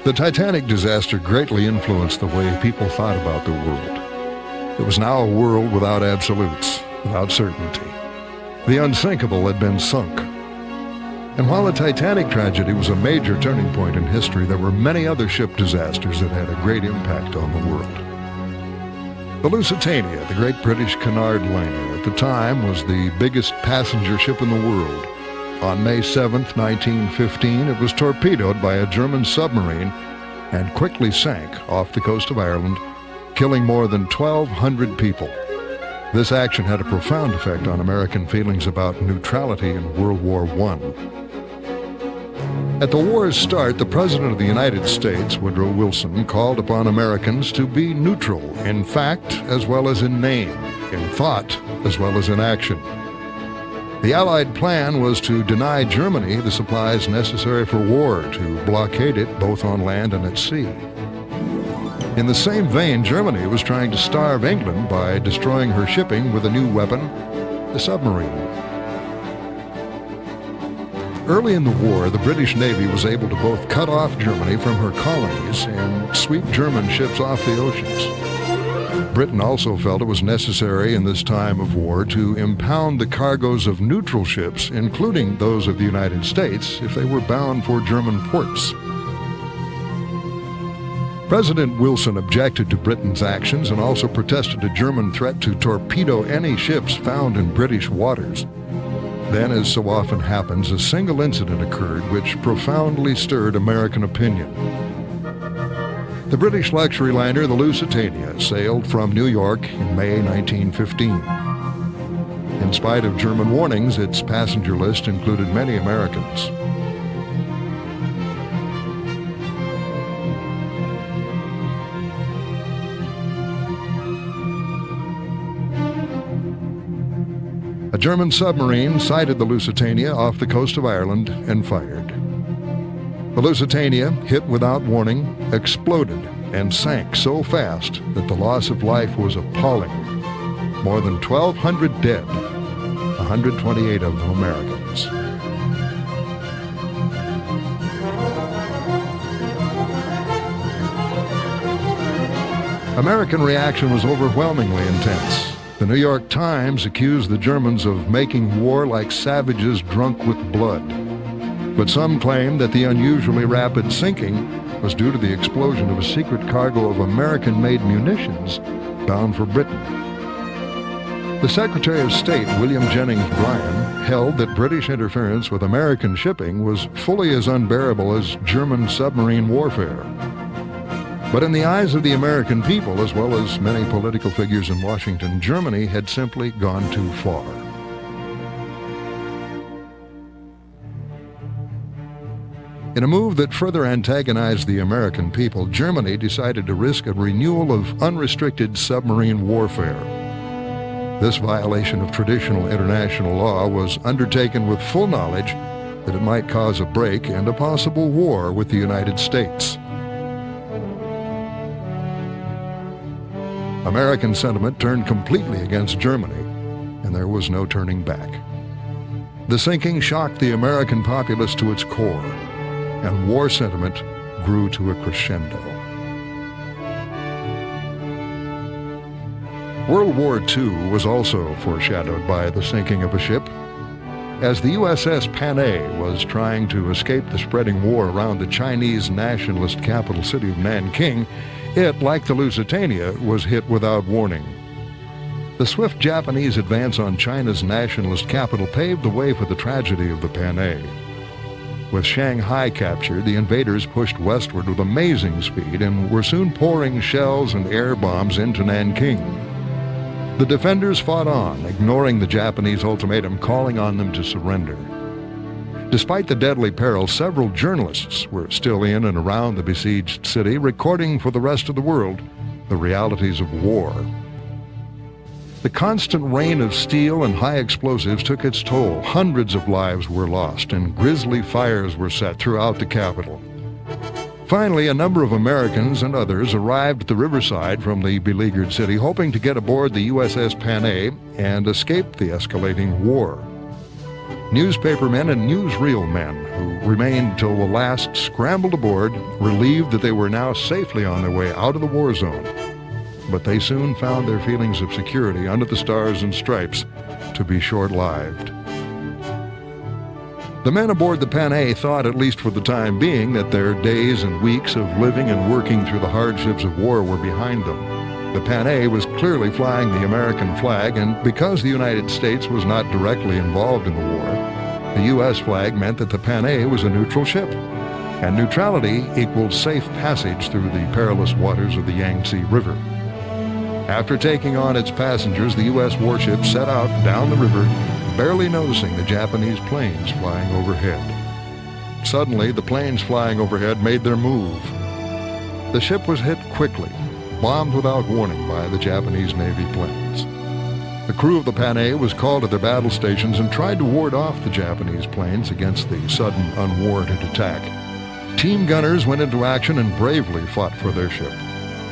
The Titanic disaster greatly influenced the way people thought about the world. It was now a world without absolutes, without certainty. The unsinkable had been sunk. And while the Titanic tragedy was a major turning point in history, there were many other ship disasters that had a great impact on the world. The Lusitania, the great British Cunard liner, at the time was the biggest passenger ship in the world. On May 7, 1915, it was torpedoed by a German submarine and quickly sank off the coast of Ireland, killing more than 1,200 people. This action had a profound effect on American feelings about neutrality in World War I. At the war's start, the President of the United States, Woodrow Wilson, called upon Americans to be neutral in fact as well as in name, in thought as well as in action. The Allied plan was to deny Germany the supplies necessary for war, to blockade it both on land and at sea. In the same vein, Germany was trying to starve England by destroying her shipping with a new weapon, the submarine. Early in the war, the British Navy was able to both cut off Germany from her colonies and sweep German ships off the oceans. Britain also felt it was necessary in this time of war to impound the cargoes of neutral ships, including those of the United States, if they were bound for German ports. President Wilson objected to Britain's actions and also protested a German threat to torpedo any ships found in British waters. Then, as so often happens, a single incident occurred which profoundly stirred American opinion. The British luxury liner, the Lusitania, sailed from New York in May 1915. In spite of German warnings, its passenger list included many Americans. A German submarine sighted the Lusitania off the coast of Ireland and fired. The Lusitania, hit without warning, exploded and sank so fast that the loss of life was appalling. More than 1,200 dead, 128 of them Americans. American reaction was overwhelmingly intense. The New York Times accused the Germans of making war like savages drunk with blood. But some claimed that the unusually rapid sinking was due to the explosion of a secret cargo of American-made munitions bound for Britain. The Secretary of State, William Jennings Bryan, held that British interference with American shipping was fully as unbearable as German submarine warfare. But in the eyes of the American people, as well as many political figures in Washington, Germany had simply gone too far. In a move that further antagonized the American people, Germany decided to risk a renewal of unrestricted submarine warfare. This violation of traditional international law was undertaken with full knowledge that it might cause a break and a possible war with the United States. American sentiment turned completely against Germany, and there was no turning back. The sinking shocked the American populace to its core, and war sentiment grew to a crescendo. World War II was also foreshadowed by the sinking of a ship. As the USS Panay was trying to escape the spreading war around the Chinese nationalist capital city of Nanking, it, like the Lusitania, was hit without warning. The swift Japanese advance on China's nationalist capital paved the way for the tragedy of the Panay. With Shanghai captured, the invaders pushed westward with amazing speed and were soon pouring shells and air bombs into Nanking. The defenders fought on, ignoring the Japanese ultimatum calling on them to surrender. Despite the deadly peril, several journalists were still in and around the besieged city, recording for the rest of the world the realities of war. The constant rain of steel and high explosives took its toll. Hundreds of lives were lost, and grisly fires were set throughout the capital. Finally, a number of Americans and others arrived at the riverside from the beleaguered city, hoping to get aboard the USS Panay and escape the escalating war. Newspapermen and newsreel men who remained till the last scrambled aboard, relieved that they were now safely on their way out of the war zone. But they soon found their feelings of security under the stars and stripes to be short-lived. The men aboard the Panay thought, at least for the time being, that their days and weeks of living and working through the hardships of war were behind them. The Panay was clearly flying the American flag, and because the United States was not directly involved in the war, the U.S. flag meant that the Panay was a neutral ship, and neutrality equaled safe passage through the perilous waters of the Yangtze River. After taking on its passengers, the U.S. warship set out down the river, barely noticing the Japanese planes flying overhead. Suddenly, the planes flying overhead made their move. The ship was hit quickly, bombed without warning by the Japanese Navy planes. The crew of the Panay was called to their battle stations and tried to ward off the Japanese planes against the sudden, unwarranted attack. Team gunners went into action and bravely fought for their ship.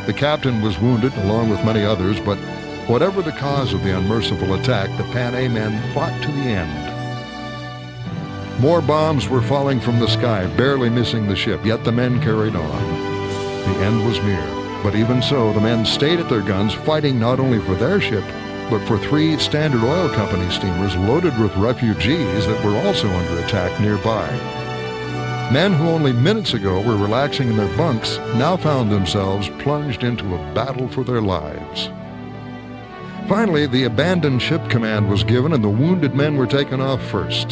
The captain was wounded, along with many others, but whatever the cause of the unmerciful attack, the Panay men fought to the end. More bombs were falling from the sky, barely missing the ship, yet the men carried on. The end was near. But even so, the men stayed at their guns, fighting not only for their ship, but for 3 Standard Oil Company steamers loaded with refugees that were also under attack nearby. Men who only minutes ago were relaxing in their bunks now found themselves plunged into a battle for their lives. Finally, the abandoned ship command was given and the wounded men were taken off first.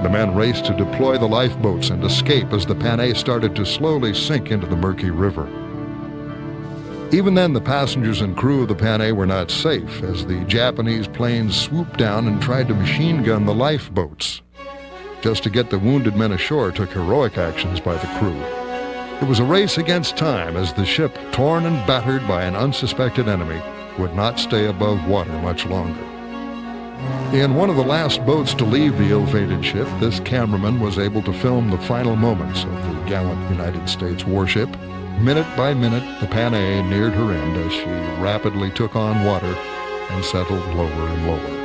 The men raced to deploy the lifeboats and escape as the Panay started to slowly sink into the murky river. Even then, the passengers and crew of the Panay were not safe as the Japanese planes swooped down and tried to machine gun the lifeboats. Just to get the wounded men ashore took heroic actions by the crew. It was a race against time as the ship, torn and battered by an unsuspected enemy, would not stay above water much longer. In one of the last boats to leave the ill-fated ship, this cameraman was able to film the final moments of the gallant United States warship. Minute by minute, the Panay neared her end as she rapidly took on water and settled lower and lower.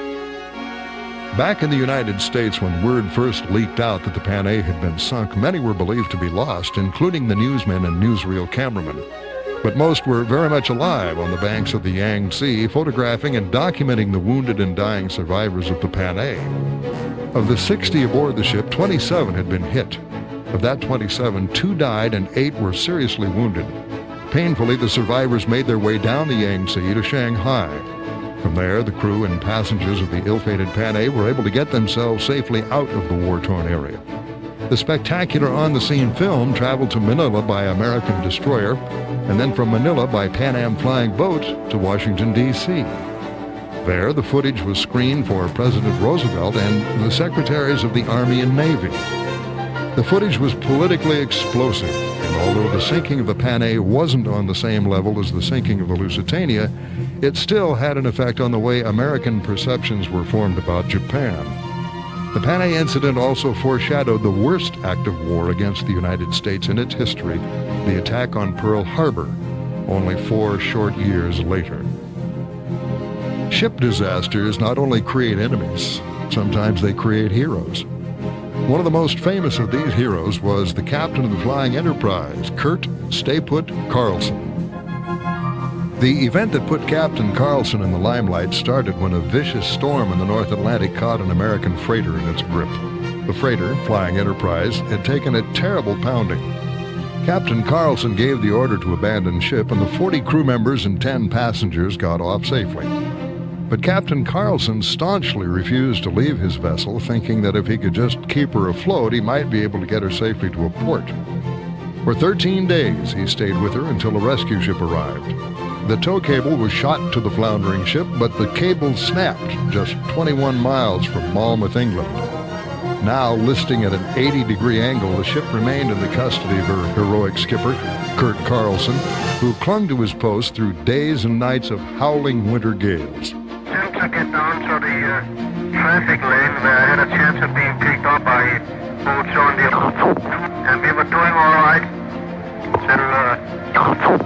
Back in the United States, when word first leaked out that the Panay had been sunk, many were believed to be lost, including the newsmen and newsreel cameramen. But most were very much alive on the banks of the Yangtze, photographing and documenting the wounded and dying survivors of the Panay. Of the 60 aboard the ship, 27 had been hit. Of that 27, 2 died and 8 were seriously wounded. Painfully, the survivors made their way down the Yangtze to Shanghai. From there, the crew and passengers of the ill-fated Panay were able to get themselves safely out of the war-torn area. The spectacular on-the-scene film traveled to Manila by American destroyer, and then from Manila by Pan Am flying boat to Washington, D.C. There, the footage was screened for President Roosevelt and the Secretaries of the Army and Navy. The footage was politically explosive, and although the sinking of the Panay wasn't on the same level as the sinking of the Lusitania, it still had an effect on the way American perceptions were formed about Japan. The Panay incident also foreshadowed the worst act of war against the United States in its history, the attack on Pearl Harbor, only 4 short years later. Ship disasters not only create enemies, sometimes they create heroes. One of the most famous of these heroes was the captain of the Flying Enterprise, Kurt Stay-Put Carlson. The event that put Captain Carlson in the limelight started when a vicious storm in the North Atlantic caught an American freighter in its grip. The freighter, Flying Enterprise, had taken a terrible pounding. Captain Carlson gave the order to abandon ship, and the 40 crew members and 10 passengers got off safely. But Captain Carlson staunchly refused to leave his vessel, thinking that if he could just keep her afloat, he might be able to get her safely to a port. For 13 days, he stayed with her until a rescue ship arrived. The tow cable was shot to the floundering ship, but the cable snapped just 21 miles from Malmö, England. Now, listing at an 80-degree angle, the ship remained in the custody of her heroic skipper, Kurt Carlson, who clung to his post through days and nights of howling winter gales. Attempted to get down to the traffic lane where I had a chance of being picked up by boats on the... And we were doing all right till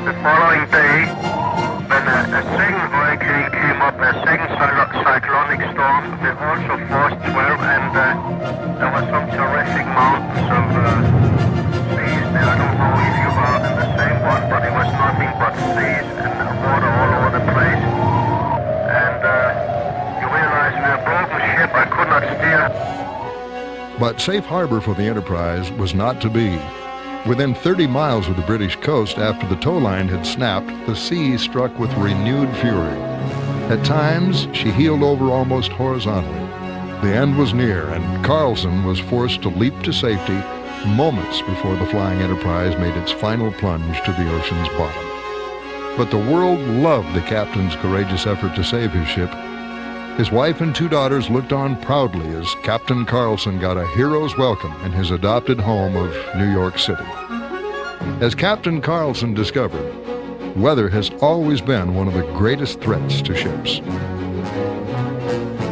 the following day. when a second hurricane came up, a second cyclonic storm, with also force 12, and there were some terrific mountains of seas there. I don't know if you were in the same one, but it was nothing but seas and water all over the place. And you realize with a broken ship I could not steer. But safe harbor for the Enterprise was not to be. Within 30 miles of the British coast, after the tow line had snapped, the sea struck with renewed fury. At times, she heeled over almost horizontally. The end was near, and Carlson was forced to leap to safety moments before the Flying Enterprise made its final plunge to the ocean's bottom. But the world loved the captain's courageous effort to save his ship. His wife and 2 daughters looked on proudly as Captain Carlson got a hero's welcome in his adopted home of New York City. As Captain Carlson discovered, weather has always been one of the greatest threats to ships.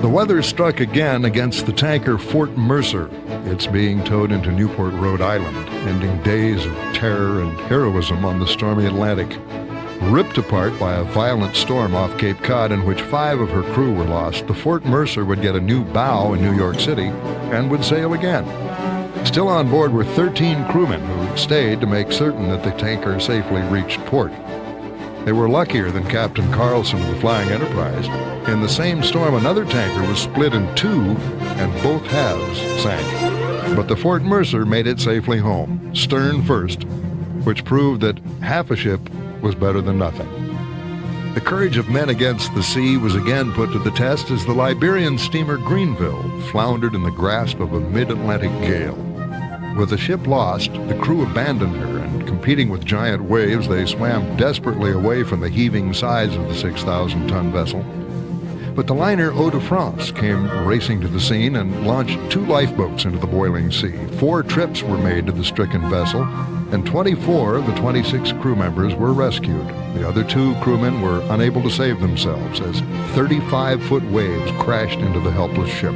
The weather struck again against the tanker Fort Mercer. It's being towed into Newport, Rhode Island, ending days of terror and heroism on the stormy Atlantic. Ripped apart by a violent storm off Cape Cod in which 5 of her crew were lost, the Fort Mercer would get a new bow in New York City and would sail again. Still on board were 13 crewmen who stayed to make certain that the tanker safely reached port. They were luckier than Captain Carlson of the Flying Enterprise. In the same storm, another tanker was split in 2 and both halves sank. But the Fort Mercer made it safely home, stern first, which proved that half a ship was better than nothing. The courage of men against the sea was again put to the test as the Liberian steamer Greenville floundered in the grasp of a mid-Atlantic gale. With the ship lost, the crew abandoned her, and competing with giant waves, they swam desperately away from the heaving sides of the 6,000-ton vessel. But the liner Eau-de-France came racing to the scene and launched 2 lifeboats into the boiling sea. 4 trips were made to the stricken vessel, and 24 of the 26 crew members were rescued. The other 2 crewmen were unable to save themselves as 35-foot waves crashed into the helpless ship.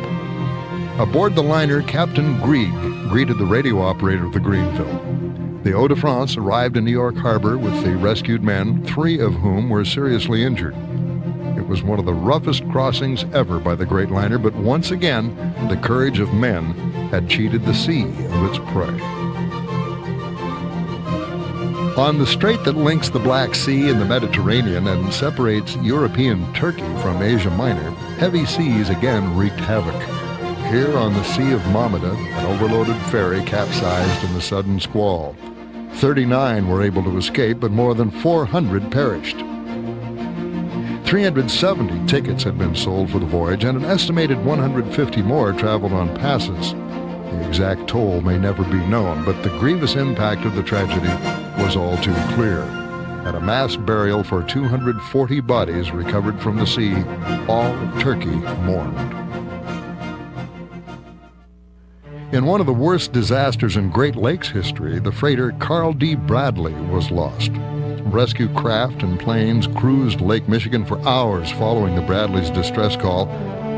Aboard the liner, Captain Grieg greeted the radio operator of the Greenville. The Eau-de-France arrived in New York Harbor with the rescued men, 3 of whom were seriously injured. It was one of the roughest crossings ever by the great liner, but once again, the courage of men had cheated the sea of its prey. On the strait that links the Black Sea and the Mediterranean and separates European Turkey from Asia Minor, heavy seas again wreaked havoc. Here on the Sea of Mamada, an overloaded ferry capsized in the sudden squall. 39 were able to escape, but more than 400 perished. 370 tickets had been sold for the voyage, and an estimated 150 more traveled on passes. The exact toll may never be known, but the grievous impact of the tragedy was all too clear. At a mass burial for 240 bodies recovered from the sea, all of Turkey mourned. In one of the worst disasters in Great Lakes history, the freighter Carl D. Bradley was lost. Rescue craft and planes cruised Lake Michigan for hours following the Bradley's distress call,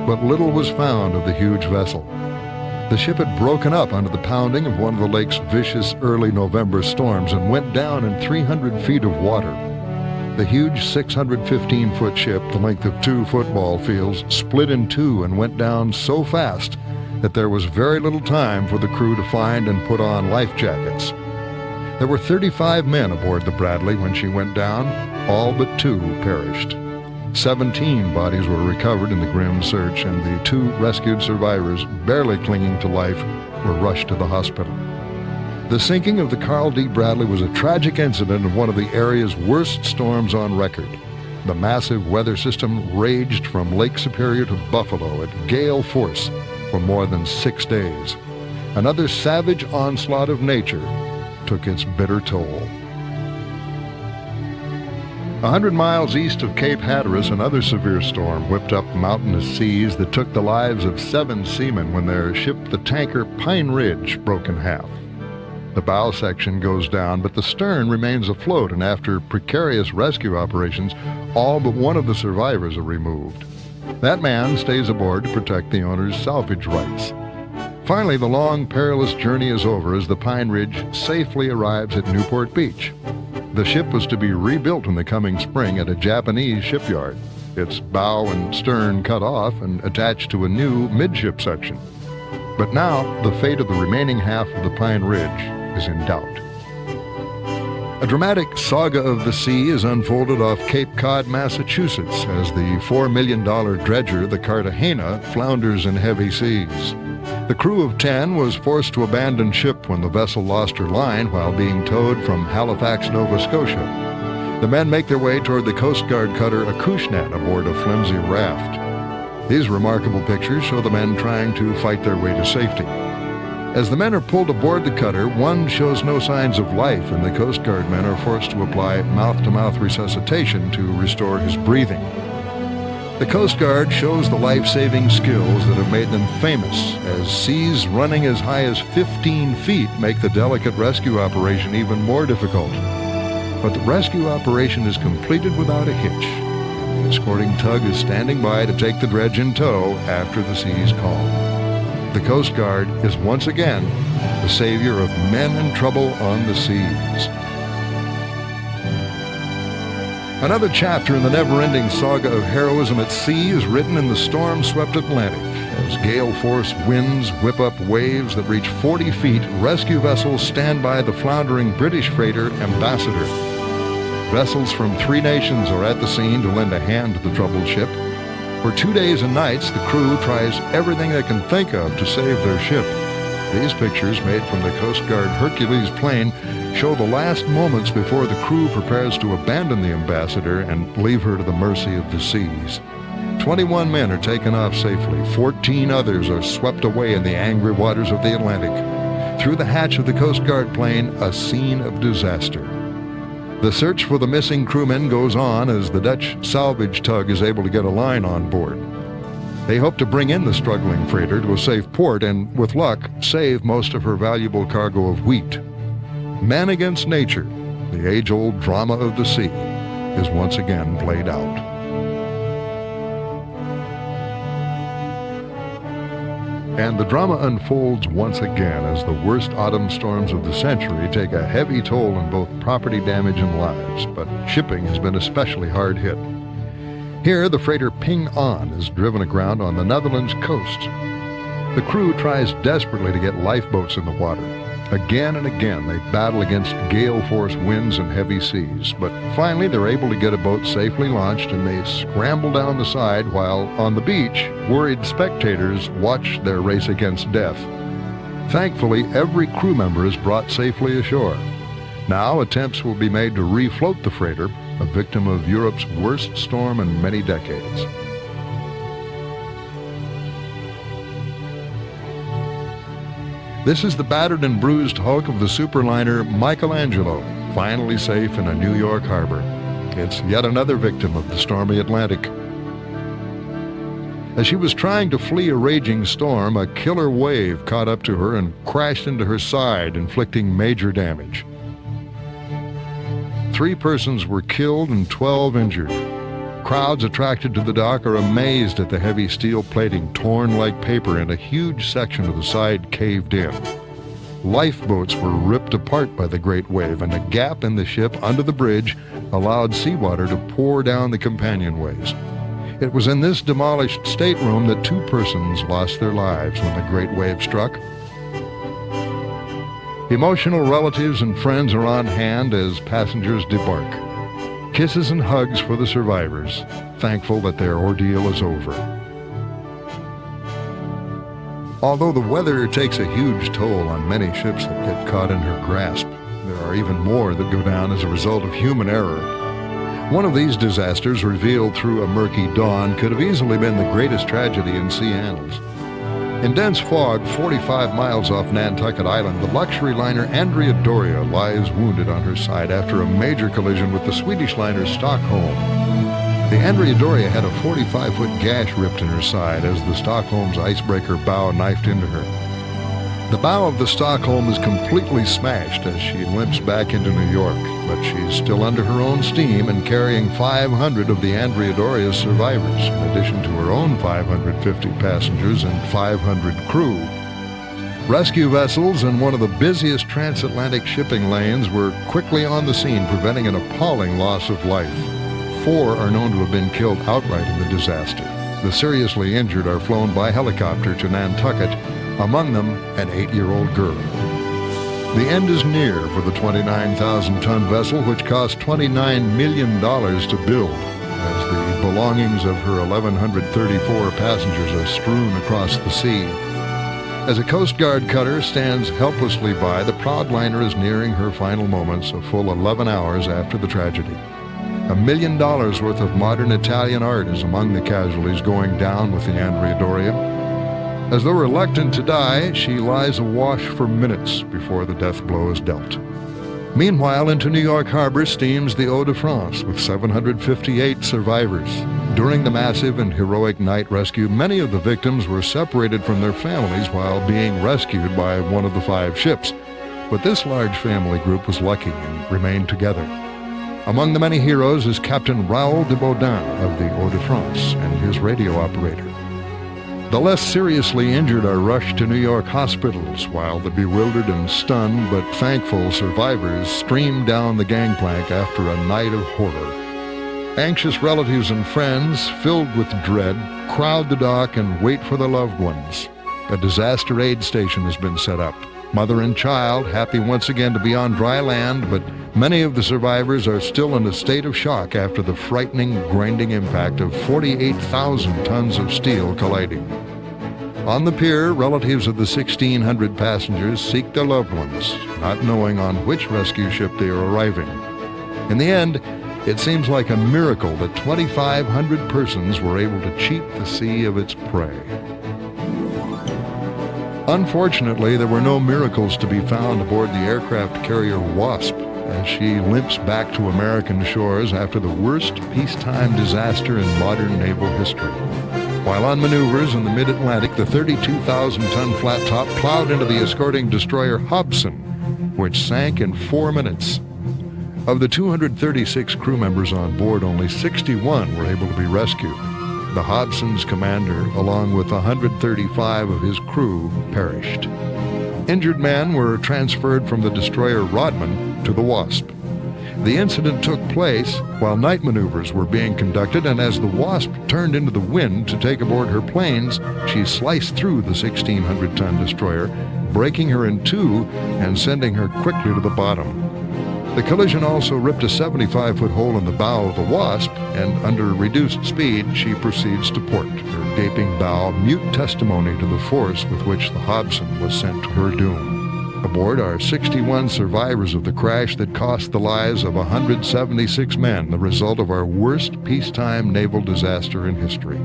but little was found of the huge vessel. The ship had broken up under the pounding of one of the lake's vicious early November storms and went down in 300 feet of water. The huge 615-foot ship, the length of 2 football fields, split in 2 and went down so fast that there was very little time for the crew to find and put on life jackets. There were 35 men aboard the Bradley when she went down. All but 2 perished. 17 bodies were recovered in the grim search, and the 2 rescued survivors, barely clinging to life, were rushed to the hospital. The sinking of the Carl D. Bradley was a tragic incident of one of the area's worst storms on record. The massive weather system raged from Lake Superior to Buffalo at gale force for more than 6 days. Another savage onslaught of nature took its bitter toll. 100 miles east of Cape Hatteras, another severe storm whipped up mountainous seas that took the lives of 7 seamen when their ship, the tanker Pine Ridge, broke in half. The bow section goes down, but the stern remains afloat, and after precarious rescue operations, all but one of the survivors are removed. That man stays aboard to protect the owner's salvage rights. Finally, the long, perilous journey is over as the Pine Ridge safely arrives at Newport Beach. The ship was to be rebuilt in the coming spring at a Japanese shipyard, its bow and stern cut off and attached to a new midship section. But now, the fate of the remaining half of the Pine Ridge is in doubt. A dramatic saga of the sea is unfolded off Cape Cod, Massachusetts, as the $4 million dredger, the Cartagena, flounders in heavy seas. The crew of 10 was forced to abandon ship when the vessel lost her line while being towed from Halifax, Nova Scotia. The men make their way toward the Coast Guard cutter Acushnet aboard a flimsy raft. These remarkable pictures show the men trying to fight their way to safety. As the men are pulled aboard the cutter, one shows no signs of life, and the Coast Guard men are forced to apply mouth-to-mouth resuscitation to restore his breathing. The Coast Guard shows the life-saving skills that have made them famous, as seas running as high as 15 feet make the delicate rescue operation even more difficult. But the rescue operation is completed without a hitch. The escorting tug is standing by to take the dredge in tow after the seas calm. The Coast Guard is once again the savior of men in trouble on the seas. Another chapter in the never-ending saga of heroism at sea is written in the storm-swept Atlantic. As gale-force winds whip up waves that reach 40 feet, rescue vessels stand by the floundering British freighter Ambassador. Vessels from 3 nations are at the scene to lend a hand to the troubled ship. For 2 days and nights, the crew tries everything they can think of to save their ship. These pictures, made from the Coast Guard Hercules plane, show the last moments before the crew prepares to abandon the Ambassador and leave her to the mercy of the seas. 21 men are taken off safely. 14 others are swept away in the angry waters of the Atlantic. Through the hatch of the Coast Guard plane, a scene of disaster. The search for the missing crewmen goes on as the Dutch salvage tug is able to get a line on board. They hope to bring in the struggling freighter to a safe port and, with luck, save most of her valuable cargo of wheat. Men against nature, the age-old drama of the sea, is once again played out. And the drama unfolds once again as the worst autumn storms of the century take a heavy toll on both property damage and lives, but shipping has been especially hard hit. Here, the freighter Ping An is driven aground on the Netherlands coast. The crew tries desperately to get lifeboats in the water. Again and again, they battle against gale-force winds and heavy seas, but finally they're able to get a boat safely launched and they scramble down the side while, on the beach, worried spectators watch their race against death. Thankfully, every crew member is brought safely ashore. Now, attempts will be made to refloat the freighter, a victim of Europe's worst storm in many decades. This is the battered and bruised hulk of the superliner Michelangelo, finally safe in a New York harbor. It's yet another victim of the stormy Atlantic. As she was trying to flee a raging storm, a killer wave caught up to her and crashed into her side, inflicting major damage. 3 persons were killed and 12 injured. Crowds attracted to the dock are amazed at the heavy steel plating torn like paper and a huge section of the side caved in. Lifeboats were ripped apart by the great wave, and a gap in the ship under the bridge allowed seawater to pour down the companionways. It was in this demolished stateroom that 2 persons lost their lives when the great wave struck. Emotional relatives and friends are on hand as passengers debark. Kisses and hugs for the survivors, thankful that their ordeal is over. Although the weather takes a huge toll on many ships that get caught in her grasp, there are even more that go down as a result of human error. One of these disasters, revealed through a murky dawn, could have easily been the greatest tragedy in sea annals. In dense fog 45 miles off Nantucket Island, the luxury liner Andrea Doria lies wounded on her side after a major collision with the Swedish liner Stockholm. The Andrea Doria had a 45-foot gash ripped in her side as the Stockholm's icebreaker bow knifed into her. The bow of the Stockholm is completely smashed as she limps back into New York, but she's still under her own steam and carrying 500 of the Andrea Doria's survivors, in addition to her own 550 passengers and 500 crew. Rescue vessels in one of the busiest transatlantic shipping lanes were quickly on the scene, preventing an appalling loss of life. 4 are known to have been killed outright in the disaster. The seriously injured are flown by helicopter to Nantucket, among them an 8-year-old girl. The end is near for the 29,000-ton vessel, which cost $29 million to build, as the belongings of her 1,134 passengers are strewn across the sea. As a Coast Guard cutter stands helplessly by, the proud liner is nearing her final moments a full 11 hours after the tragedy. $1 million worth of modern Italian art is among the casualties going down with the Andrea Doria. As though reluctant to die, she lies awash for minutes before the death blow is dealt. Meanwhile, into New York Harbor steams the Eau de France with 758 survivors. During the massive and heroic night rescue, many of the victims were separated from their families while being rescued by one of the 5 ships. But this large family group was lucky and remained together. Among the many heroes is Captain Raoul de Baudin of the Eau de France and his radio operator. The less seriously injured are rushed to New York hospitals, while the bewildered and stunned but thankful survivors stream down the gangplank after a night of horror. Anxious relatives and friends, filled with dread, crowd the dock and wait for their loved ones. A disaster aid station has been set up. Mother and child happy once again to be on dry land, but many of the survivors are still in a state of shock after the frightening, grinding impact of 48,000 tons of steel colliding. On the pier, relatives of the 1,600 passengers seek their loved ones, not knowing on which rescue ship they are arriving. In the end, it seems like a miracle that 2,500 persons were able to cheat the sea of its prey. Unfortunately, there were no miracles to be found aboard the aircraft carrier Wasp as she limps back to American shores after the worst peacetime disaster in modern naval history. While on maneuvers in the mid-Atlantic, the 32,000-ton flat top plowed into the escorting destroyer Hobson, which sank in 4 minutes. Of the 236 crew members on board, only 61 were able to be rescued. The Hobson's commander, along with 135 of his crew, perished. Injured men were transferred from the destroyer Rodman to the Wasp. The incident took place while night maneuvers were being conducted, and as the Wasp turned into the wind to take aboard her planes, she sliced through the 1,600-ton destroyer, breaking her in 2 and sending her quickly to the bottom. The collision also ripped a 75-foot hole in the bow of the Wasp, and under reduced speed, she proceeds to port, her gaping bow mute testimony to the force with which the Hobson was sent to her doom. Aboard are 61 survivors of the crash that cost the lives of 176 men, the result of our worst peacetime naval disaster in history.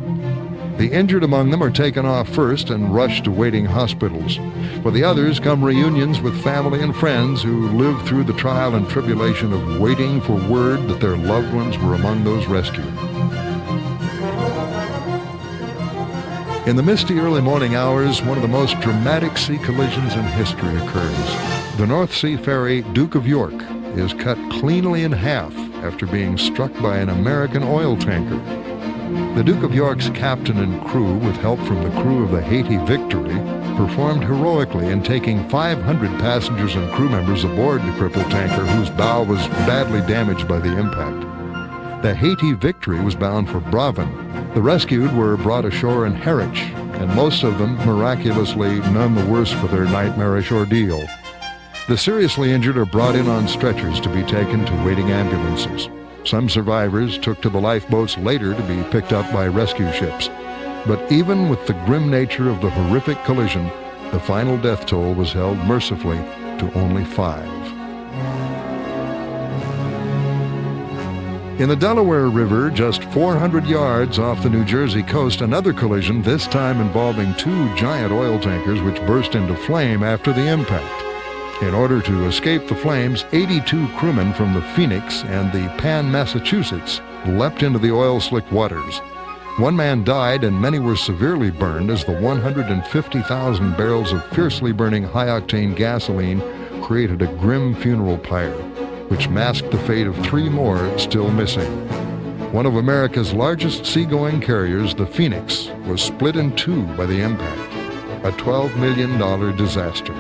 The injured among them are taken off first and rushed to waiting hospitals. For the others come reunions with family and friends who lived through the trial and tribulation of waiting for word that their loved ones were among those rescued. In the misty early morning hours, one of the most dramatic sea collisions in history occurs. The North Sea ferry Duke of York is cut cleanly in half after being struck by an American oil tanker. The Duke of York's captain and crew, with help from the crew of the Haiti Victory, performed heroically in taking 500 passengers and crew members aboard the crippled tanker, whose bow was badly damaged by the impact. The Haiti Victory was bound for Brabant. The rescued were brought ashore in Harwich, and most of them, miraculously, none the worse for their nightmarish ordeal. The seriously injured are brought in on stretchers to be taken to waiting ambulances. Some survivors took to the lifeboats later to be picked up by rescue ships. But even with the grim nature of the horrific collision, the final death toll was held mercifully to only 5. In the Delaware River, just 400 yards off the New Jersey coast, another collision, this time involving 2 giant oil tankers which burst into flame after the impact. In order to escape the flames, 82 crewmen from the Phoenix and the Pan, Massachusetts leapt into the oil-slicked waters. 1 man died and many were severely burned as the 150,000 barrels of fiercely burning high-octane gasoline created a grim funeral pyre, which masked the fate of 3 more still missing. One of America's largest seagoing carriers, the Phoenix, was split in 2 by the impact. a $12 million disaster.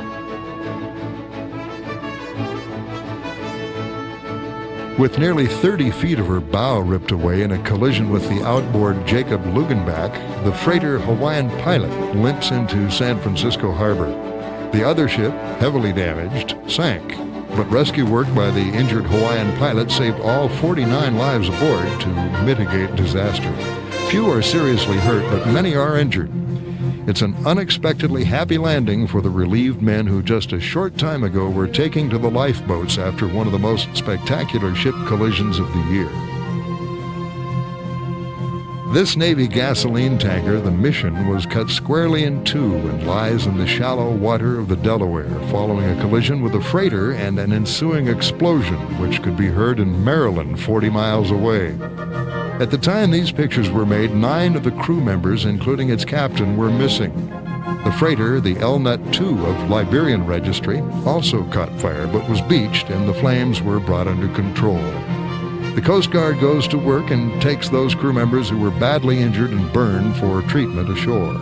With nearly 30 feet of her bow ripped away in a collision with the outboard Jacob Lugenbach, the freighter Hawaiian Pilot limps into San Francisco Harbor. The other ship, heavily damaged, sank, but rescue work by the injured Hawaiian Pilot saved all 49 lives aboard to mitigate disaster. Few are seriously hurt, but many are injured. It's an unexpectedly happy landing for the relieved men who just a short time ago were taking to the lifeboats after one of the most spectacular ship collisions of the year. This Navy gasoline tanker, the Mission, was cut squarely in two and lies in the shallow water of the Delaware following a collision with a freighter and an ensuing explosion, which could be heard in Maryland 40 miles away. At the time these pictures were made, 9 of the crew members, including its captain, were missing. The freighter, the Elnut II of Liberian registry, also caught fire but was beached and the flames were brought under control. The Coast Guard goes to work and takes those crew members who were badly injured and burned for treatment ashore.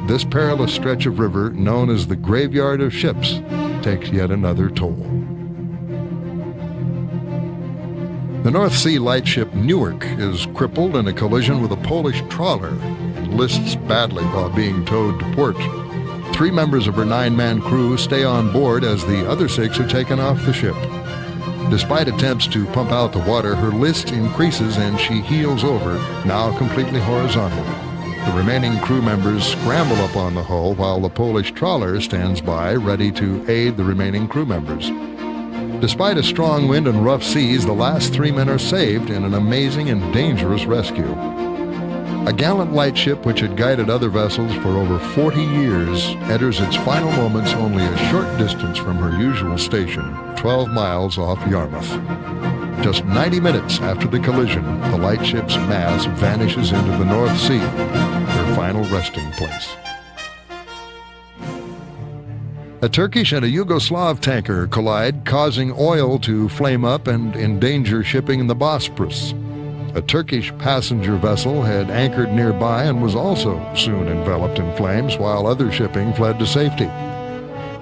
This perilous stretch of river, known as the Graveyard of Ships, takes yet another toll. The North Sea lightship Newark is crippled in a collision with a Polish trawler and lists badly while being towed to port. 3 members of her 9-man crew stay on board as the other 6 are taken off the ship. Despite attempts to pump out the water, her list increases and she heels over, now completely horizontal. The remaining crew members scramble up on the hull while the Polish trawler stands by, ready to aid the remaining crew members. Despite a strong wind and rough seas, the last 3 men are saved in an amazing and dangerous rescue. A gallant lightship which had guided other vessels for over 40 years enters its final moments only a short distance from her usual station, 12 miles off Yarmouth. Just 90 minutes after the collision, the lightship's mass vanishes into the North Sea, her final resting place. A Turkish and a Yugoslav tanker collide, causing oil to flame up and endanger shipping in the Bosporus. A Turkish passenger vessel had anchored nearby and was also soon enveloped in flames, while other shipping fled to safety.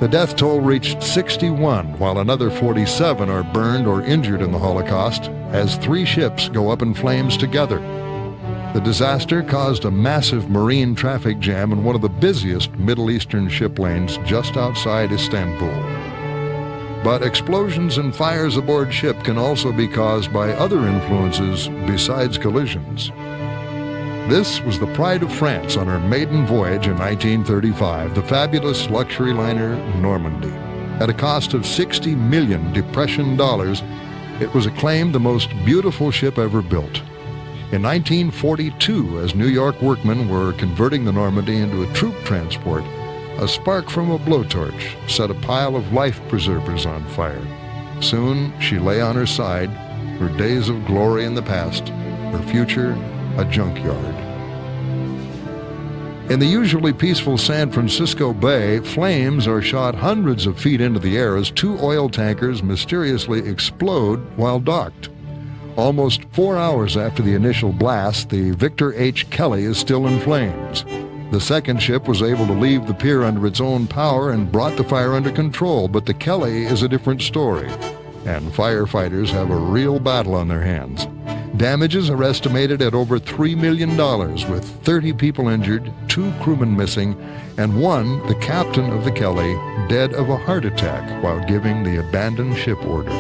The death toll reached 61, while another 47 are burned or injured in the Holocaust, as 3 ships go up in flames together. The disaster caused a massive marine traffic jam in one of the busiest Middle Eastern ship lanes just outside Istanbul. But explosions and fires aboard ship can also be caused by other influences besides collisions. This was the pride of France on her maiden voyage in 1935, the fabulous luxury liner Normandy. At a cost of $60 million Depression dollars, it was acclaimed the most beautiful ship ever built. In 1942, as New York workmen were converting the Normandy into a troop transport, a spark from a blowtorch set a pile of life preservers on fire. Soon she lay on her side, her days of glory in the past, her future a junkyard. In the usually peaceful San Francisco Bay, flames are shot hundreds of feet into the air as 2 oil tankers mysteriously explode while docked. Almost 4 hours after the initial blast, the Victor H. Kelly is still in flames. The second ship was able to leave the pier under its own power and brought the fire under control, but the Kelly is a different story, and firefighters have a real battle on their hands. Damages are estimated at over $3 million, with 30 people injured, 2 crewmen missing, and 1, the captain of the Kelly, dead of a heart attack while giving the abandoned ship order.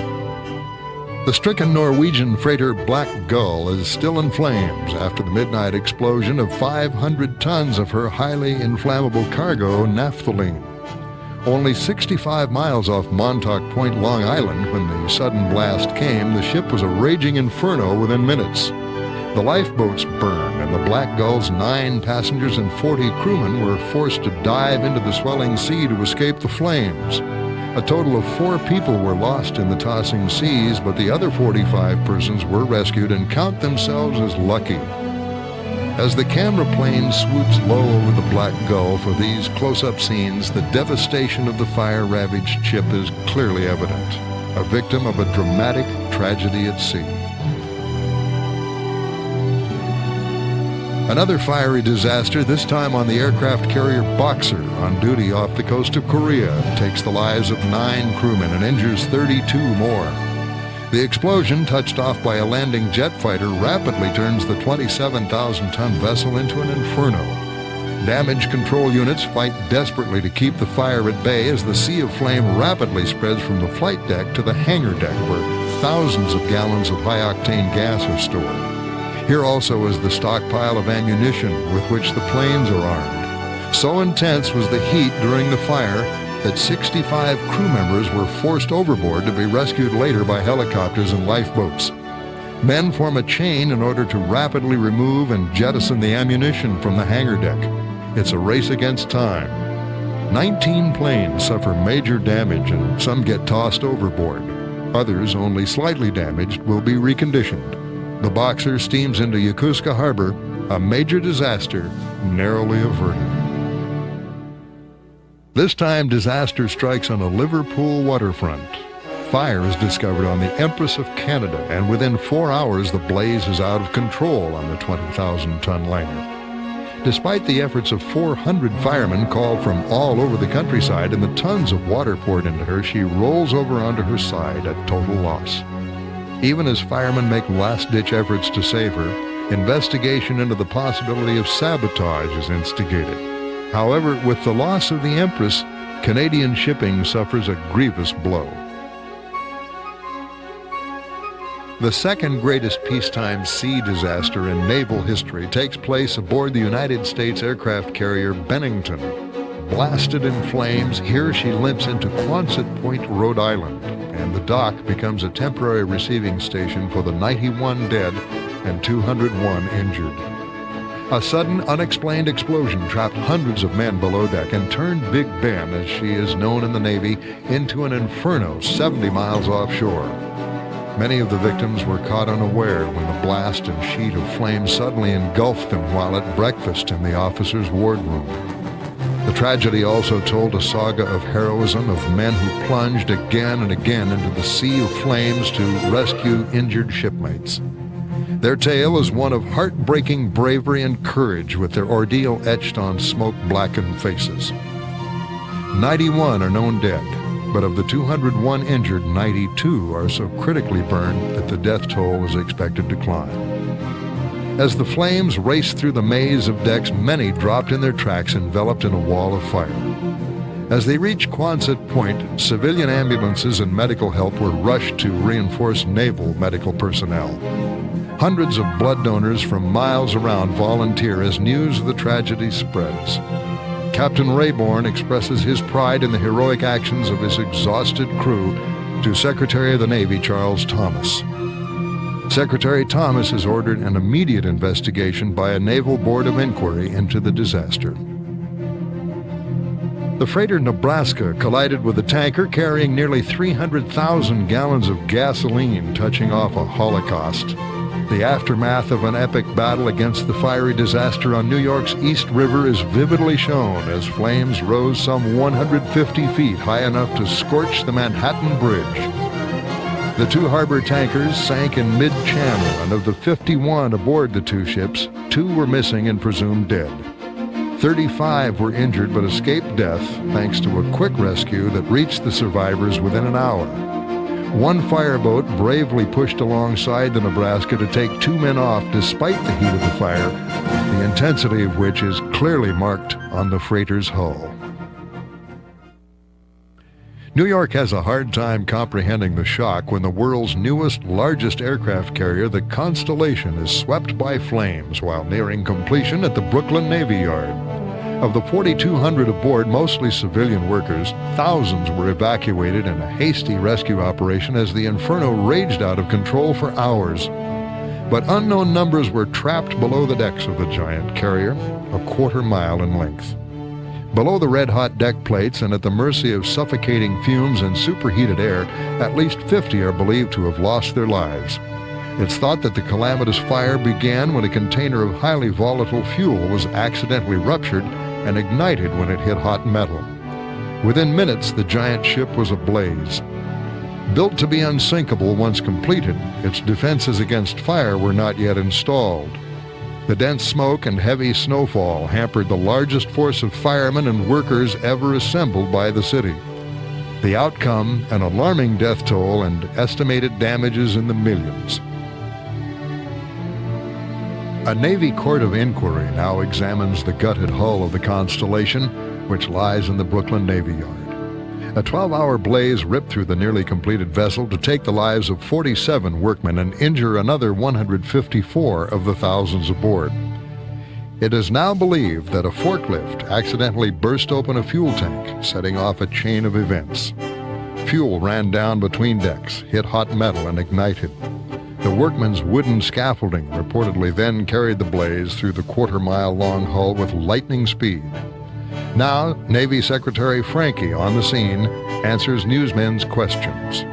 The stricken Norwegian freighter Black Gull is still in flames after the midnight explosion of 500 tons of her highly inflammable cargo, naphthalene. Only 65 miles off Montauk Point, Long Island, when the sudden blast came, the ship was a raging inferno within minutes. The lifeboats burned, and the Black Gull's 9 passengers and 40 crewmen were forced to dive into the swelling sea to escape the flames. A total of 4 people were lost in the tossing seas, but the other 45 persons were rescued and count themselves as lucky. As the camera plane swoops low over the Black Gull for these close-up scenes, the devastation of the fire-ravaged ship is clearly evident, a victim of a dramatic tragedy at sea. Another fiery disaster, this time on the aircraft carrier Boxer, on duty off the coast of Korea, takes the lives of 9 crewmen and injures 32 more. The explosion, touched off by a landing jet fighter, rapidly turns the 27,000-ton vessel into an inferno. Damage control units fight desperately to keep the fire at bay as the sea of flame rapidly spreads from the flight deck to the hangar deck, where thousands of gallons of high-octane gas are stored. Here also is the stockpile of ammunition with which the planes are armed. So intense was the heat during the fire that 65 crew members were forced overboard to be rescued later by helicopters and lifeboats. Men form a chain in order to rapidly remove and jettison the ammunition from the hangar deck. It's a race against time. 19 planes suffer major damage and some get tossed overboard. Others, only slightly damaged, will be reconditioned. The Boxer steams into Yokosuka Harbor, a major disaster narrowly averted. This time, disaster strikes on a Liverpool waterfront. Fire is discovered on the Empress of Canada, and within 4 hours the blaze is out of control on the 20,000-ton liner. Despite the efforts of 400 firemen called from all over the countryside and the tons of water poured into her, she rolls over onto her side at total loss. Even as firemen make last-ditch efforts to save her, investigation into the possibility of sabotage is instigated. However, with the loss of the Empress, Canadian shipping suffers a grievous blow. The second greatest peacetime sea disaster in naval history takes place aboard the United States aircraft carrier Bennington. Blasted in flames, here she limps into Quonset Point, Rhode Island, and the dock becomes a temporary receiving station for the 91 dead and 201 injured. A sudden, unexplained explosion trapped hundreds of men below deck and turned Big Ben, as she is known in the Navy, into an inferno 70 miles offshore. Many of the victims were caught unaware when the blast and sheet of flame suddenly engulfed them while at breakfast in the officers' wardroom. The tragedy also told a saga of heroism of men who plunged again and again into the sea of flames to rescue injured shipmates. Their tale is one of heartbreaking bravery and courage, with their ordeal etched on smoke-blackened faces. 91 are known dead, but of the 201 injured, 92 are so critically burned that the death toll is expected to climb. As the flames raced through the maze of decks, many dropped in their tracks, enveloped in a wall of fire. As they reached Quonset Point, civilian ambulances and medical help were rushed to reinforce naval medical personnel. Hundreds of blood donors from miles around volunteer as news of the tragedy spreads. Captain Rayborn expresses his pride in the heroic actions of his exhausted crew to Secretary of the Navy Charles Thomas. Secretary Thomas has ordered an immediate investigation by a Naval Board of Inquiry into the disaster. The freighter Nebraska collided with a tanker carrying nearly 300,000 gallons of gasoline, touching off a holocaust. The aftermath of an epic battle against the fiery disaster on New York's East River is vividly shown as flames rose some 150 feet, high enough to scorch the Manhattan Bridge. The two harbor tankers sank in mid-channel, and of the 51 aboard the two ships, 2 were missing and presumed dead. 35 were injured but escaped death thanks to a quick rescue that reached the survivors within an hour. One fireboat bravely pushed alongside the Nebraska to take 2 men off despite the heat of the fire, the intensity of which is clearly marked on the freighter's hull. New York has a hard time comprehending the shock when the world's newest, largest aircraft carrier, the Constellation, is swept by flames while nearing completion at the Brooklyn Navy Yard. Of the 4,200 aboard, mostly civilian workers, thousands were evacuated in a hasty rescue operation as the inferno raged out of control for hours. But unknown numbers were trapped below the decks of the giant carrier, a quarter mile in length. Below the red-hot deck plates and at the mercy of suffocating fumes and superheated air, at least 50 are believed to have lost their lives. It's thought that the calamitous fire began when a container of highly volatile fuel was accidentally ruptured and ignited when it hit hot metal. Within minutes, the giant ship was ablaze. Built to be unsinkable once completed, its defenses against fire were not yet installed. The dense smoke and heavy snowfall hampered the largest force of firemen and workers ever assembled by the city. The outcome, an alarming death toll and estimated damages in the millions. A Navy court of inquiry now examines the gutted hull of the Constellation, which lies in the Brooklyn Navy Yard. A 12-hour blaze ripped through the nearly completed vessel to take the lives of 47 workmen and injure another 154 of the thousands aboard. It is now believed that a forklift accidentally burst open a fuel tank, setting off a chain of events. Fuel ran down between decks, hit hot metal, and ignited. The workmen's wooden scaffolding reportedly then carried the blaze through the quarter-mile-long hull with lightning speed. Now, Navy Secretary Franke, on the scene, answers newsmen's questions.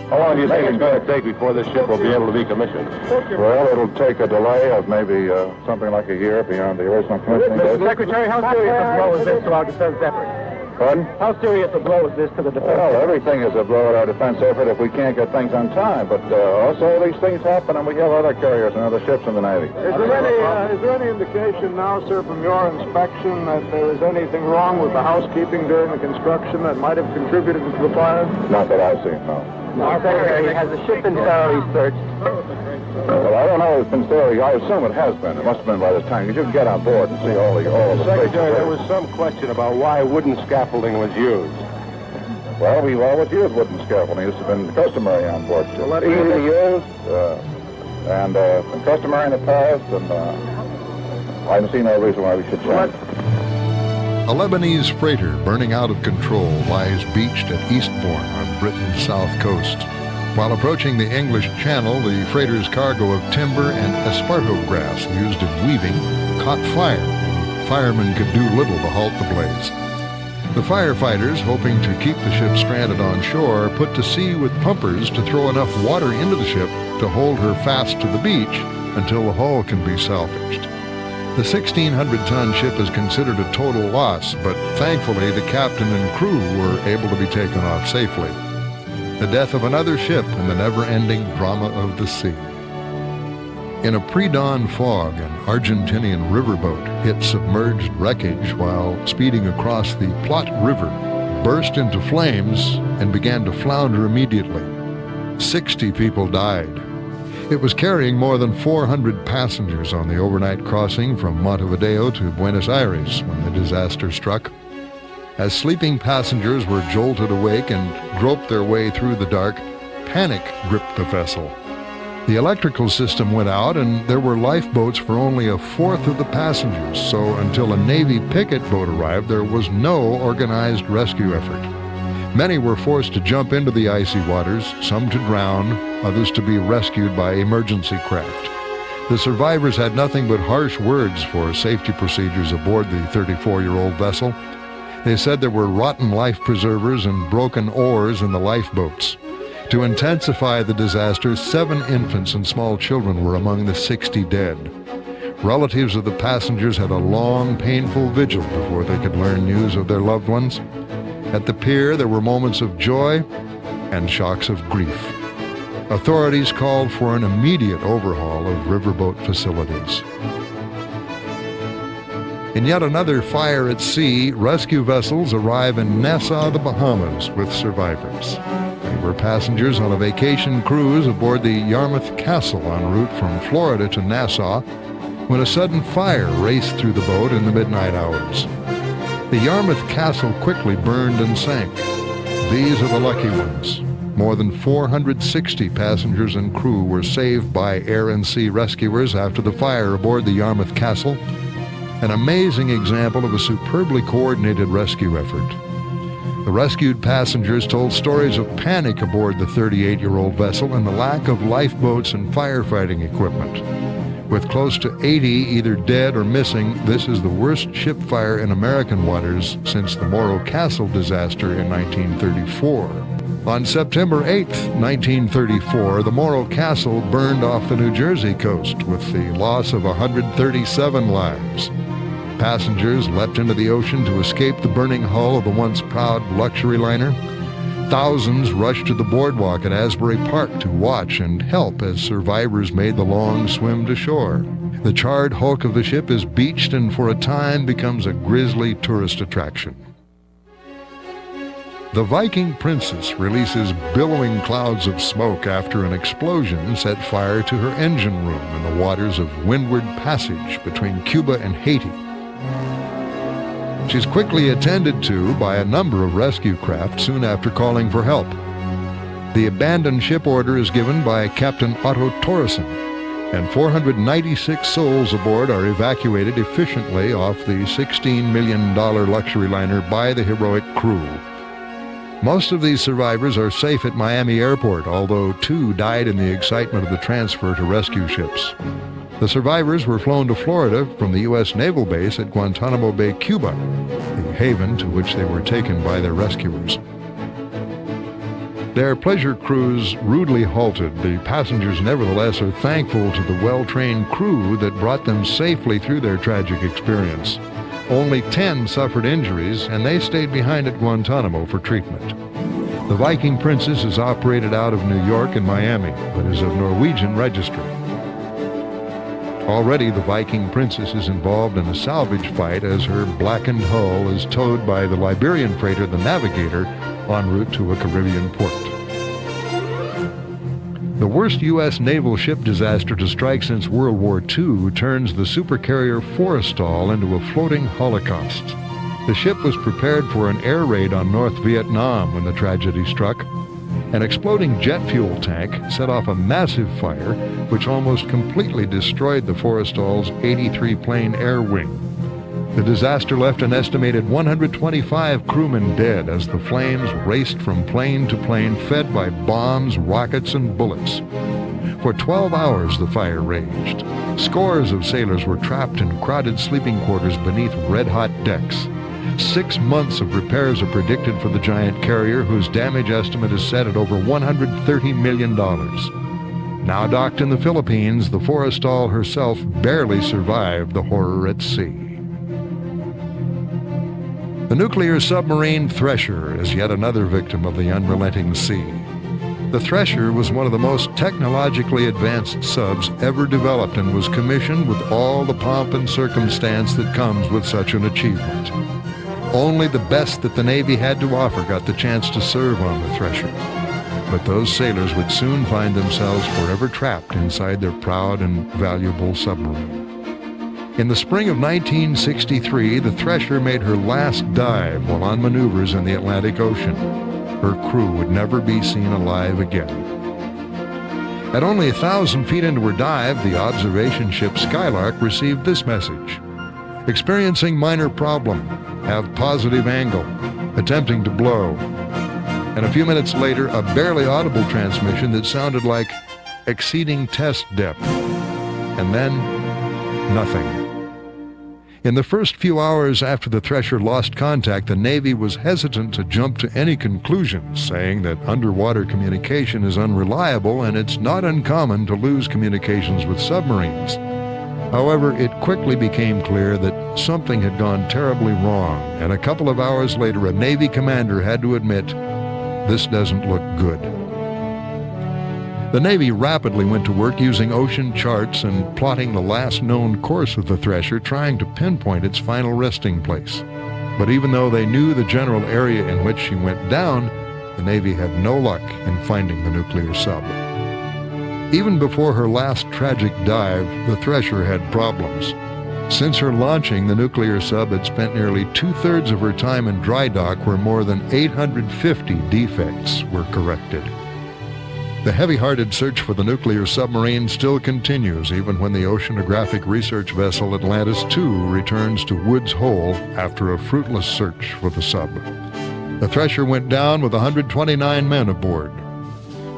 How long do you think it's going to take before this ship will be able to be commissioned? Well, it'll take a delay of maybe something like a year beyond the original commissioning date. Secretary, how serious a blow is this to our defense effort? Pardon? How serious a blow is this to the defense Well, effort? everything is a blow at our defense effort if we can't get things on time. But also these things happen, and we have other carriers and other ships in the Navy. Is there any indication now, sir, from your inspection that there is anything wrong with the housekeeping during the construction that might have contributed to the fire? Not that I've seen, no. Secretary, has the ship been thoroughly searched? Well, I don't know if it's been thoroughly. I assume it has been. It must have been by this time, because you can get on board and see all the Secretary, there was some question about why wooden scaffolding was used. Well, we've always used wooden scaffolding. This has been customary on board ships. Well, Easy to use, and customary in the past, and I don't see no reason why we should change. A Lebanese freighter burning out of control lies beached at Eastbourne on Britain's south coast. While approaching the English Channel, the freighter's cargo of timber and esparto grass used in weaving caught fire, and firemen could do little to halt the blaze. The firefighters, hoping to keep the ship stranded on shore, put to sea with pumpers to throw enough water into the ship to hold her fast to the beach until the hull can be salvaged. The 1,600-ton ship is considered a total loss, but thankfully the captain and crew were able to be taken off safely. The death of another ship in the never-ending drama of the sea. In a pre-dawn fog, an Argentinian riverboat hit submerged wreckage while speeding across the Plot River, burst into flames, and began to flounder immediately. 60 people died. It was carrying more than 400 passengers on the overnight crossing from Montevideo to Buenos Aires when the disaster struck. As sleeping passengers were jolted awake and groped their way through the dark, panic gripped the vessel. The electrical system went out, and there were lifeboats for only a fourth of the passengers, so until a Navy picket boat arrived, there was no organized rescue effort. Many were forced to jump into the icy waters, some to drown, others to be rescued by emergency craft. The survivors had nothing but harsh words for safety procedures aboard the 34-year-old vessel. They said there were rotten life preservers and broken oars in the lifeboats. To intensify the disaster, 7 infants and small children were among the 60 dead. Relatives of the passengers had a long, painful vigil before they could learn news of their loved ones. At the pier, there were moments of joy and shocks of grief. Authorities called for an immediate overhaul of riverboat facilities. In yet another fire at sea, rescue vessels arrive in Nassau, the Bahamas, with survivors. They were passengers on a vacation cruise aboard the Yarmouth Castle en route from Florida to Nassau when a sudden fire raced through the boat in the midnight hours. The Yarmouth Castle quickly burned and sank. These are the lucky ones. More than 460 passengers and crew were saved by air and sea rescuers after the fire aboard the Yarmouth Castle. An amazing example of a superbly coordinated rescue effort. The rescued passengers told stories of panic aboard the 38-year-old vessel and the lack of lifeboats and firefighting equipment. With close to 80 either dead or missing, this is the worst ship fire in American waters since the Morro Castle disaster in 1934. On September 8, 1934, the Morro Castle burned off the New Jersey coast with the loss of 137 lives. Passengers leapt into the ocean to escape the burning hull of the once proud luxury liner. Thousands rushed to the boardwalk at Asbury Park to watch and help as survivors made the long swim to shore. The charred hulk of the ship is beached and for a time becomes a grisly tourist attraction. The Viking Princess releases billowing clouds of smoke after an explosion set fire to her engine room in the waters of Windward Passage between Cuba and Haiti. She's quickly attended to by a number of rescue craft soon after calling for help. The abandoned ship order is given by Captain Otto Torresen, and 496 souls aboard are evacuated efficiently off the $16 million luxury liner by the heroic crew. Most of these survivors are safe at Miami Airport, although 2 died in the excitement of the transfer to rescue ships. The survivors were flown to Florida from the U.S. Naval Base at Guantanamo Bay, Cuba, the haven to which they were taken by their rescuers. Their pleasure cruise rudely halted. The passengers nevertheless are thankful to the well-trained crew that brought them safely through their tragic experience. Only 10 suffered injuries, and they stayed behind at Guantanamo for treatment. The Viking Princess is operated out of New York and Miami, but is of Norwegian registry. Already, the Viking Princess is involved in a salvage fight as her blackened hull is towed by the Liberian freighter the Navigator en route to a Caribbean port. The worst U.S. naval ship disaster to strike since World War II turns the supercarrier Forrestal into a floating holocaust. The ship was prepared for an air raid on North Vietnam when the tragedy struck. An exploding jet fuel tank set off a massive fire which almost completely destroyed the Forrestal's 83-plane air wing. The disaster left an estimated 125 crewmen dead as the flames raced from plane to plane fed by bombs, rockets, and bullets. For 12 hours the fire raged. Scores of sailors were trapped in crowded sleeping quarters beneath red-hot decks. 6 months of repairs are predicted for the giant carrier, whose damage estimate is set at over $130 million. Now docked in the Philippines, the Forrestal herself barely survived the horror at sea. The nuclear submarine Thresher is yet another victim of the unrelenting sea. The Thresher was one of the most technologically advanced subs ever developed and was commissioned with all the pomp and circumstance that comes with such an achievement. Only the best that the Navy had to offer got the chance to serve on the Thresher. But those sailors would soon find themselves forever trapped inside their proud and valuable submarine. In the spring of 1963, the Thresher made her last dive while on maneuvers in the Atlantic Ocean. Her crew would never be seen alive again. At only 1,000 feet into her dive, the observation ship Skylark received this message: experiencing minor problem, have positive angle, attempting to blow. And a few minutes later, a barely audible transmission that sounded like exceeding test depth. And then, nothing. In the first few hours after the Thresher lost contact, the Navy was hesitant to jump to any conclusions, saying that underwater communication is unreliable and it's not uncommon to lose communications with submarines. However, it quickly became clear that something had gone terribly wrong, and a couple of hours later, a Navy commander had to admit, "This doesn't look good." The Navy rapidly went to work using ocean charts and plotting the last known course of the Thresher, trying to pinpoint its final resting place. But even though they knew the general area in which she went down, the Navy had no luck in finding the nuclear sub. Even before her last tragic dive, the Thresher had problems. Since her launching, the nuclear sub had spent nearly 2/3 of her time in dry dock, where more than 850 defects were corrected. The heavy-hearted search for the nuclear submarine still continues, even when the oceanographic research vessel Atlantis II returns to Woods Hole after a fruitless search for the sub. The Thresher went down with 129 men aboard.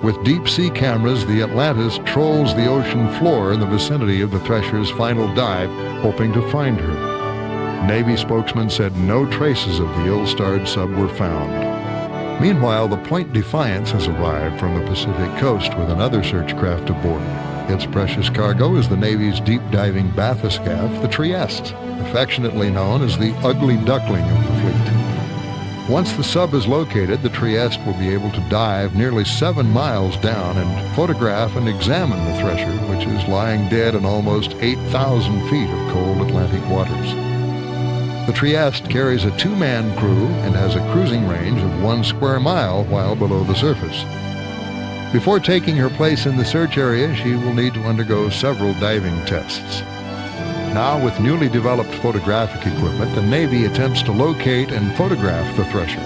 With deep-sea cameras, the Atlantis trolls the ocean floor in the vicinity of the Thresher's final dive, hoping to find her. Navy spokesman said no traces of the ill-starred sub were found. Meanwhile, the Point Defiance has arrived from the Pacific coast with another search craft aboard. Its precious cargo is the Navy's deep-diving bathyscaphe, the Trieste, affectionately known as the Ugly Duckling of the fleet. Once the sub is located, the Trieste will be able to dive nearly 7 miles down and photograph and examine the Thresher, which is lying dead in almost 8,000 feet of cold Atlantic waters. The Trieste carries a 2-man crew and has a cruising range of 1 square mile while below the surface. Before taking her place in the search area, she will need to undergo several diving tests. Now, with newly developed photographic equipment, the Navy attempts to locate and photograph the Thresher.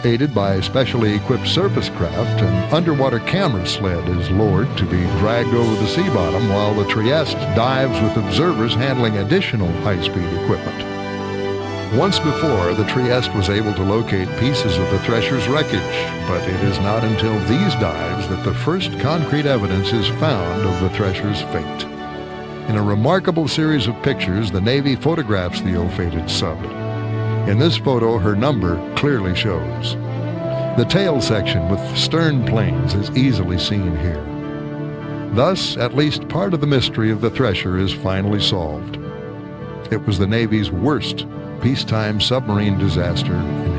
Aided by specially equipped surface craft, an underwater camera sled is lowered to be dragged over the sea bottom while the Trieste dives with observers handling additional high-speed equipment. Once before, the Trieste was able to locate pieces of the Thresher's wreckage, but it is not until these dives that the first concrete evidence is found of the Thresher's fate. In a remarkable series of pictures, the Navy photographs the ill-fated sub. In this photo, her number clearly shows. The tail section with stern planes is easily seen here. Thus, at least part of the mystery of the Thresher is finally solved. It was the Navy's worst peacetime submarine disaster in